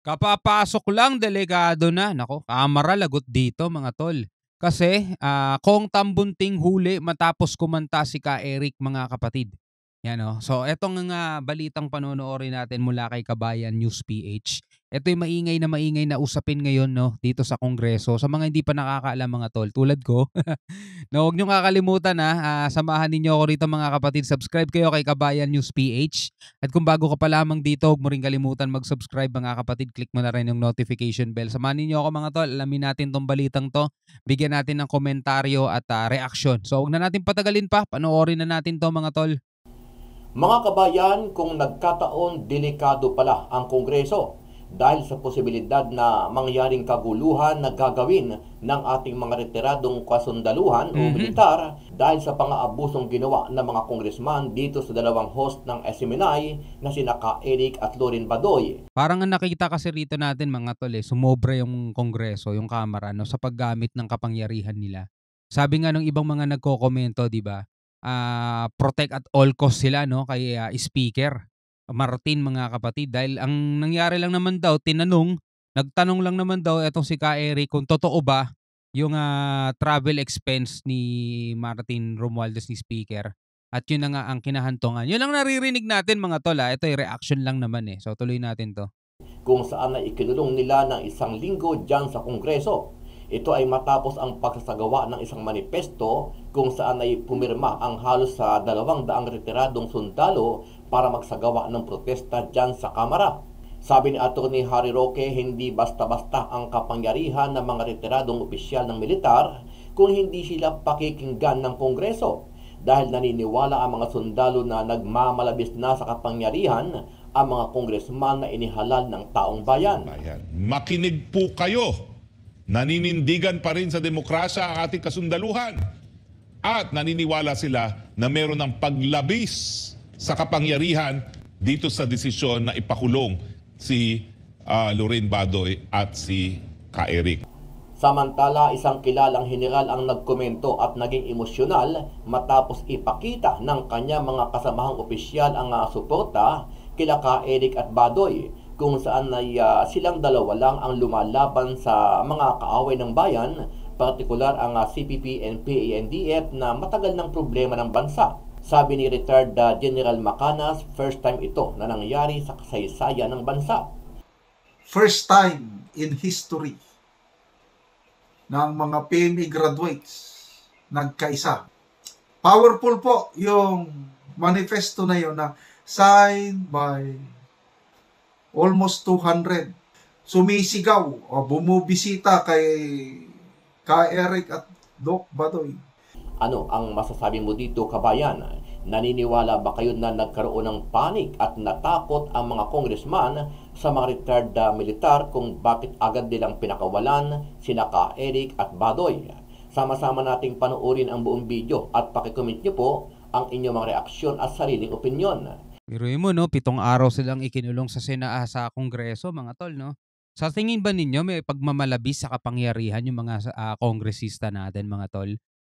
Kapapasok lang delikado na. Naku, kamera lagot dito mga tol. Kasi Kong Tambunting huli matapos kumanta si Ka Eric mga kapatid. Yan o. So etong balitang panonoorin natin mula kay Kabayan News PH. Ito yung maingay na usapin ngayon no dito sa Kongreso. Sa mga hindi pa nakakaalam mga tol, tulad ko. No, huwag niyong kakalimutan samahan ninyo ako rito mga kapatid. Subscribe kayo kay Kabayan News PH. At kung bago ka pa lamang dito, huwag mo rin kalimutan mag-subscribe mga kapatid. Click mo na rin yung notification bell. Samahan ninyo ako mga tol. Alamin natin tong balitang to. Bigyan natin ng komentaryo at reaksyon. So huwag na natin patagalin pa. Panoorin na natin to mga tol. Mga kabayan, kung nagkataon, delikado pala ang Kongreso dahil sa posibilidad na mangyaring kaguluhan na gagawin ng ating mga retiradong kasundaluhan o militar dahil sa pang-aabusong ginawa ng mga kongresman dito sa dalawang host ng SMNI na sina Ka Eric at Loren Badoy. Parang ang nakikita kasi rito natin mga tol, sumobra yung Kongreso, yung Kamara no, sa paggamit ng kapangyarihan nila. Sabi nga ng ibang mga nagko-komento, di ba? Protect at all cost sila no kay Speaker Martin mga kapatid, dahil ang nangyari lang naman daw, nagtanong lang naman daw etong si Ka Eric kung totoo ba yung travel expense ni Martin Romualdez ni Speaker, at yun na nga ang kinahantungan. Yun lang naririnig natin mga tol. Ito ay reaction lang naman so tuloy natin to. Kung saan ay ikinulong nila ng 1 linggo dyan sa Kongreso. Ito ay matapos ang pagsasagawa ng isang manifesto kung saan ay pumirma ang halos sa 200 retiradong sundalo para magsagawa ng protesta dyan sa Kamara. Sabi ni Atty. Harry Roque, hindi basta-basta ang kapangyarihan ng mga retiradong opisyal ng militar kung hindi sila pakikinggan ng Kongreso. Dahil naniniwala ang mga sundalo na nagmamalabis na sa kapangyarihan ang mga kongresman na inihalal ng taong bayan. Makinig po kayo. Naninindigan pa rin sa demokrasya ang ating kasundaluhan. At naniniwala sila na meron ng paglabis sa kapangyarihan dito sa desisyon na ipakulong si Loren Badoy at si Ka Eric. Samantala, isang kilalang general ang nagkomento at naging emosyonal matapos ipakita ng kanya mga kasamahang opisyal ang suporta kila Ka Eric at Badoy, kung saan ay silang dalawa lang ang lumalaban sa mga kaaway ng bayan, partikular ang CPP and PANDF na matagal ng problema ng bansa. Sabi ni retired General Macanas, first time ito na nangyari sa kasaysayan ng bansa. First time in history ng mga PME graduates nagkaisa. Powerful po yung manifesto na yun na signed by almost 200. Sumisigaw o bumubisita kay Ka Eric at Doc Badoy. Ano ang masasabi mo dito, kabayan? Naniniwala ba kayo na nagkaroon ng panik at natakot ang mga congressman sa mga retired militar kung bakit agad nilang pinakawalan sina Ka Eric at Badoy? Sama-sama nating panoorin ang buong video at pakicomment nyo po ang inyong mga reaksyon at sariling opinyon. Biruin mo 7 araw silang ikinulong sa Kongreso mga tol no. Sa tingin ba ninyo may pagmamalabis sa kapangyarihan yung mga kongresista natin mga tol?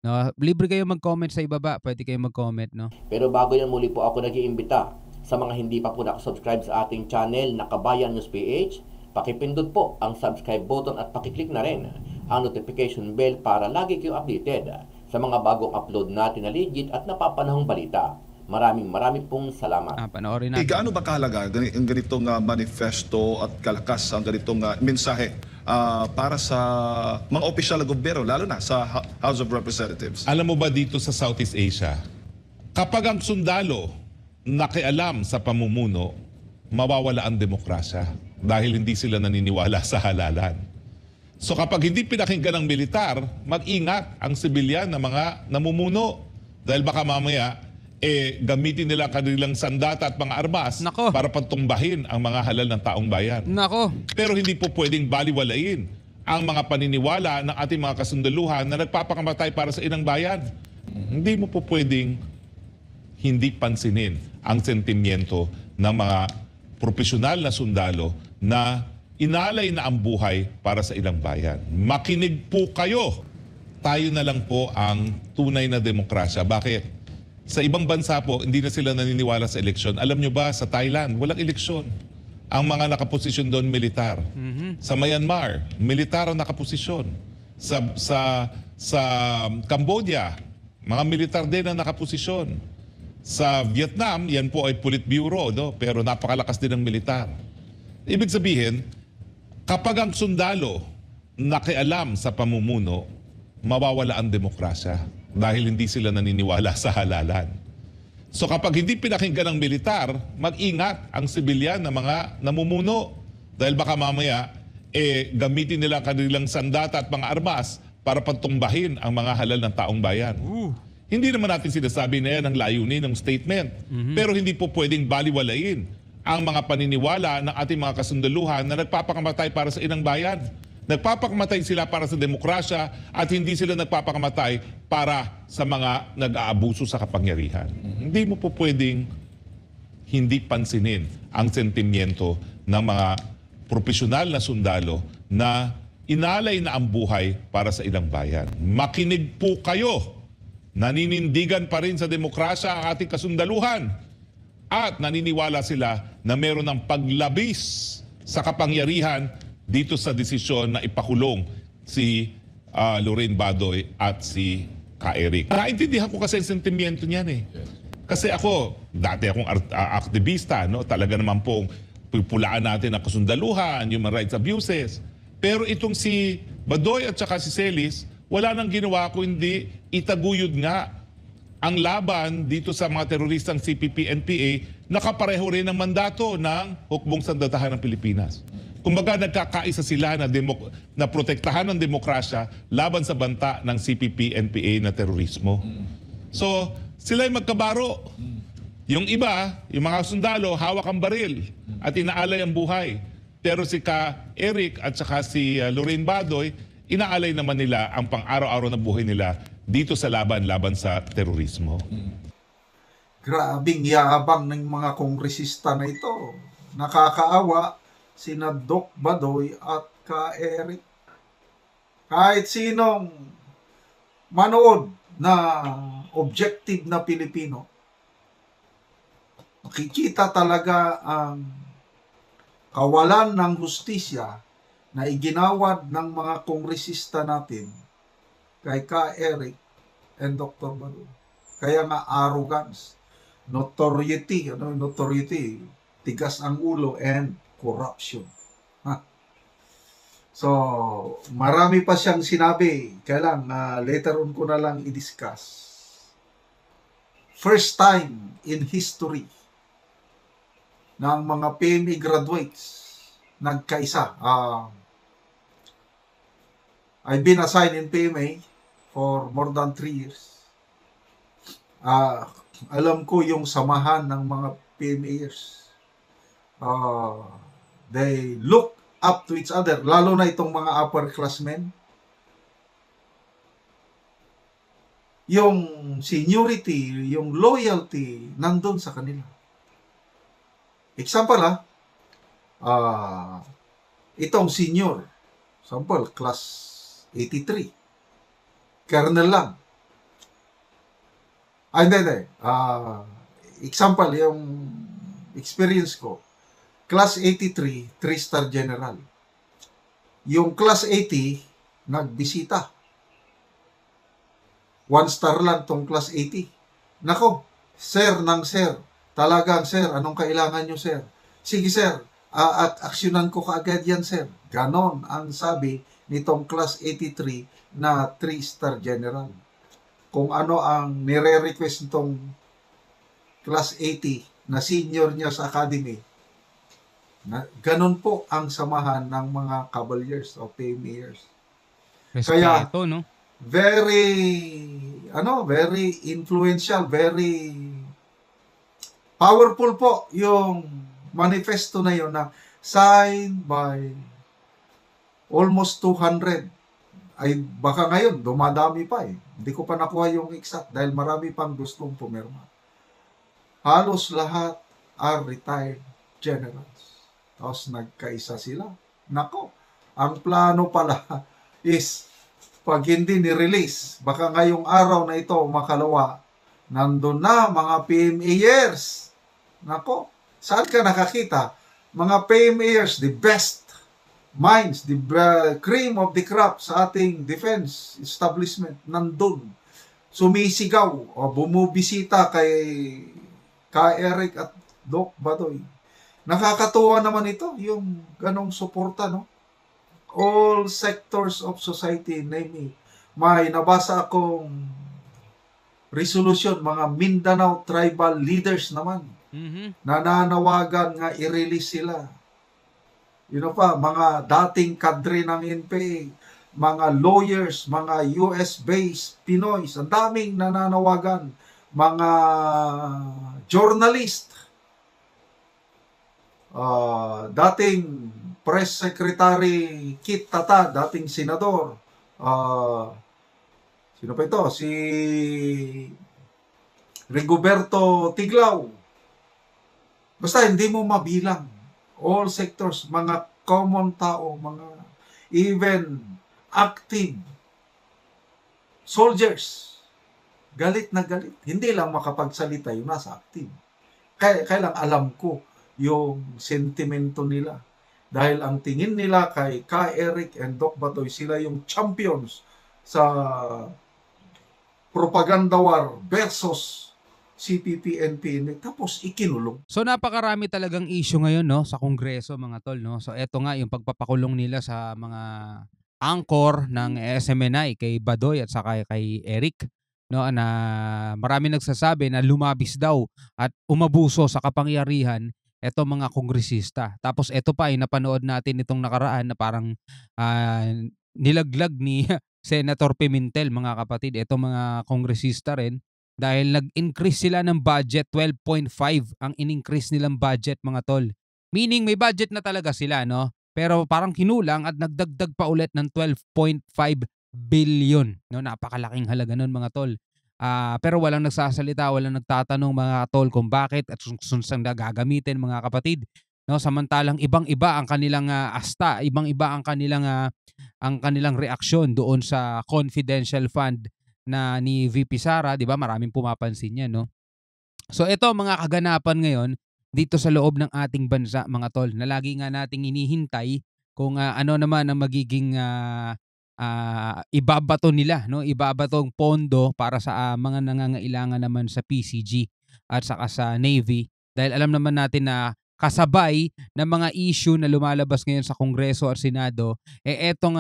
No, libre kayo mag-comment sa ibaba, pwede kayo mag-comment no. Pero bago yan, muli po ako nag-iimbita sa mga hindi pa po nakasubscribe sa ating channel na Kabayan News PH, pakipindot po ang subscribe button at pakiclick na rin ang notification bell para lagi kayong updated sa mga bagong upload natin na legit at napapanahong balita. Maraming pong salamat. Panoorin natin. Gaano ba kahalaga ang ganitong manifesto at kalakas ang ganitong mensahe para sa mga opisyal ng gobyerno, lalo na sa House of Representatives? Alam mo ba dito sa Southeast Asia, kapag ang sundalo nakialam sa pamumuno, mawawala ang demokrasya dahil hindi sila naniniwala sa halalan. So kapag hindi pinakinggan ng militar, mag-ingat ang sibilyan na mga namumuno dahil baka mamaya gamitin nila kanilang sandata at mga armas para patumbahin ang mga halal ng taong bayan. Pero hindi po pwedeng baliwalain ang mga paniniwala ng ating mga kasundaluhan na nagpapakamatay para sa inang bayan. Hindi mo po pwedeng hindi pansinin ang sentimiento ng mga profesional na sundalo na inalay na ang buhay para sa ilang bayan. Makinig po kayo. Tayo na lang po ang tunay na demokrasya. Bakit? Sa ibang bansa po, hindi na sila naniniwala sa eleksyon. Alam nyo ba, sa Thailand, walang eleksyon. ang mga nakaposisyon doon militar. Mhm. Sa Myanmar, militar ang nakaposisyon. Sa Cambodia, mga militar din ang nakaposisyon. Sa Vietnam, yan po ay Politburo, no? Pero napakalakas din ng militar. Ibig sabihin, kapag ang sundalo nakialam sa pamumuno, mawawala ang demokrasya dahil hindi sila naniniwala sa halalan. So kapag hindi pinakinggan ng militar, mag-ingat ang sibilyan na mga namumuno. Dahil baka mamaya, gamitin nila kanilang sandata at mga armas para pagtumbahin ang mga halal ng taong bayan. Hindi naman natin sinasabi na yan ang layunin ng statement. Pero hindi po pwedeng baliwalain ang mga paniniwala ng ating mga kasundaluhan na nagpapakamatay para sa inang bayan. Nagpapakamatay sila para sa demokrasya at hindi sila nagpapakamatay para sa mga nag-aabuso sa kapangyarihan. Hindi mo po pwedeng hindi pansinin ang sentimiento ng mga profesional na sundalo na inalay na ang buhay para sa ilang bayan. Makinig po kayo. Naninindigan pa rin sa demokrasya ang ating kasundaluhan at naniniwala sila na meron ng paglabis sa kapangyarihan dito sa desisyon na ipakulong si Lorraine Badoy at si Ka-Eric. Naintindihan ko kasi ang sentimiento niyan eh. Kasi ako, dati akong aktivista, no? Talaga naman pong pupulaan natin ang kasundaluhan, human rights abuses. Pero itong si Badoy at saka si Celis, wala nang ginawa kundi itaguyod nga ang laban dito sa mga teroristang CPP-NPA na kapareho rin ng mandato ng Hukbong Sandatahan ng Pilipinas. Kumbaga nagkakaisa sila na protektahan ng demokrasya laban sa banta ng CPP-NPA na terorismo. So, sila ay magkabaro. Yung iba, yung mga sundalo, hawak ang baril at inaalay ang buhay. Pero si Ka-Eric at saka si Lorraine Badoy, inaalay naman nila ang pang-araw-araw na buhay nila dito sa laban sa terorismo. Grabing yabang ng mga kongresista na ito. Nakakaawa sina Doc Badoy at Ka-Eric. Kahit sinong manood na objective na Pilipino, makikita talaga ang kawalan ng hustisya na iginawad ng mga kongresista natin kay Ka-Eric and Dr. Badoy. Kaya nga arrogance, notoriety, tigas ang ulo, and corruption. So, marami pa siyang sinabi. Kaya lang, later on ko na lang i-discuss. First time in history ng mga PME graduates nagkaisa. I've been assigned in PMA for more than 3 years. Alam ko yung samahan ng mga PMAers. They look up to each other, lalo na itong mga upperclassmen. Yung seniority, yung loyalty, nandun sa kanila. Example itong senior, example, class 83, kernel lang. Hindi. Example, yung experience ko, class 83, 3-star general. Yung class 80, nagbisita. 1-star lang tong class 80. Nako, sir ng sir. Talagang sir, anong kailangan nyo sir? Sige sir, at aksyonan ko kaagad yan sir. Ganon ang sabi nitong class 83 na 3-star general. Kung ano ang nire-request nitong class 80 na senior niya sa academy, ganon po ang samahan ng mga cavaliers o PMAers. Respeto, no? Very influential, very powerful po yung manifesto na yun na signed by almost 200. Ay baka ngayon, dumadami pa eh. Hindi ko pa nakuha yung exact dahil marami pang gustong pumirma. Halos lahat are retired generals. Tapos nagkaisa sila. Nako, ang plano pala is pag hindi ni-release, baka ngayong araw na ito makalawa, nandun na mga PMAers. Nako, saan ka nakakita mga PMAers, the best minds, the cream of the crop sa ating defense establishment, nandun. Sumisigaw o bumubisita kay Eric at Doc Badoy. Nakakatuwa naman ito, yung ganong suporta, no? All sectors of society, namely, may nabasa akong resolution, mga Mindanao tribal leaders naman, nananawagan nga i-release sila. Mga dating kadre ng NPA, mga lawyers, mga US-based Pinoys, ang daming nananawagan, mga journalist, dating Press Secretary Kit Tata, dating senador, sino pa ito? Si Rigoberto Tiglao. Basta hindi mo mabilang. All sectors, mga common tao, mga even active soldiers, galit na galit. Hindi lang makapagsalita yung nasa active. Kailang alam ko yung sentimento nila. Dahil ang tingin nila kay Eric and Doc Batoy, sila yung champions sa propaganda war versus CPP, NPN, tapos ikinulong. So napakarami talagang issue ngayon, no, sa Kongreso, mga tol, no. So eto nga yung pagpapakulong nila sa mga anchor ng SMNI kay Badoy at saka kay Eric, no, na marami nagsasabi na lumabis daw at umabuso sa kapangyarihan eto mga kongresista. Tapos eto pa ay napanood natin itong nakaraan na parang nilaglag ni Senator Pimentel, mga kapatid, eto mga kongresista rin, dahil nag-increase sila ng budget. 12.5 ang in-increase nilang budget, mga tol. Meaning may budget na talaga sila, no? Pero parang kinulang at nagdagdag pa ulit ng 12.5 billion. No? Napakalaking halaga nun, mga tol. Pero walang nagsasalita, walang nagtatanong, mga tol, kung bakit at kung saan gagamitin, mga kapatid. No? Samantalang ibang-iba ang kanilang asta, ibang-iba ang kanilang reaksyon doon sa confidential fund na ni VP Sara, 'di ba? Maraming pumapansin 'yan, no? So ito mga kaganapan ngayon dito sa loob ng ating bansa, mga tol, na lagi nga nating hinihintay kung ano naman ang magiging ibabato nila, no? Ibabatong pondo para sa mga nangangailangan naman sa PCG at saka sa Navy, dahil alam naman natin na kasabay ng mga issue na lumalabas ngayon sa Kongreso at Senado, etong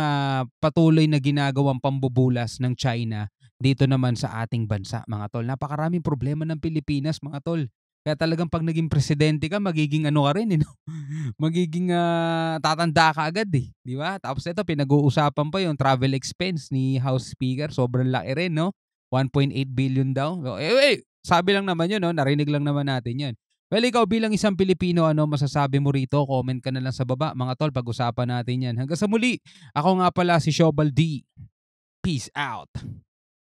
patuloy na ginagawang pambubulas ng China dito naman sa ating bansa, mga tol. Napakaraming problema ng Pilipinas, mga tol. Kaya talagang pag naging presidente ka, magiging ano ka rin, no? Magiging tatanda ka agad, eh. Di ba? Tapos ito, pinag-uusapan pa yung travel expense ni House Speaker. Sobrang laki rin, no? 1.8 billion daw. So, sabi lang naman yun, no? Narinig lang naman natin yun. Well, ikaw bilang isang Pilipino, ano masasabi mo rito? Comment ka na lang sa baba, mga tol. Pag-usapan natin yan. Hanggang sa muli, ako nga pala si Shobal D. Peace out.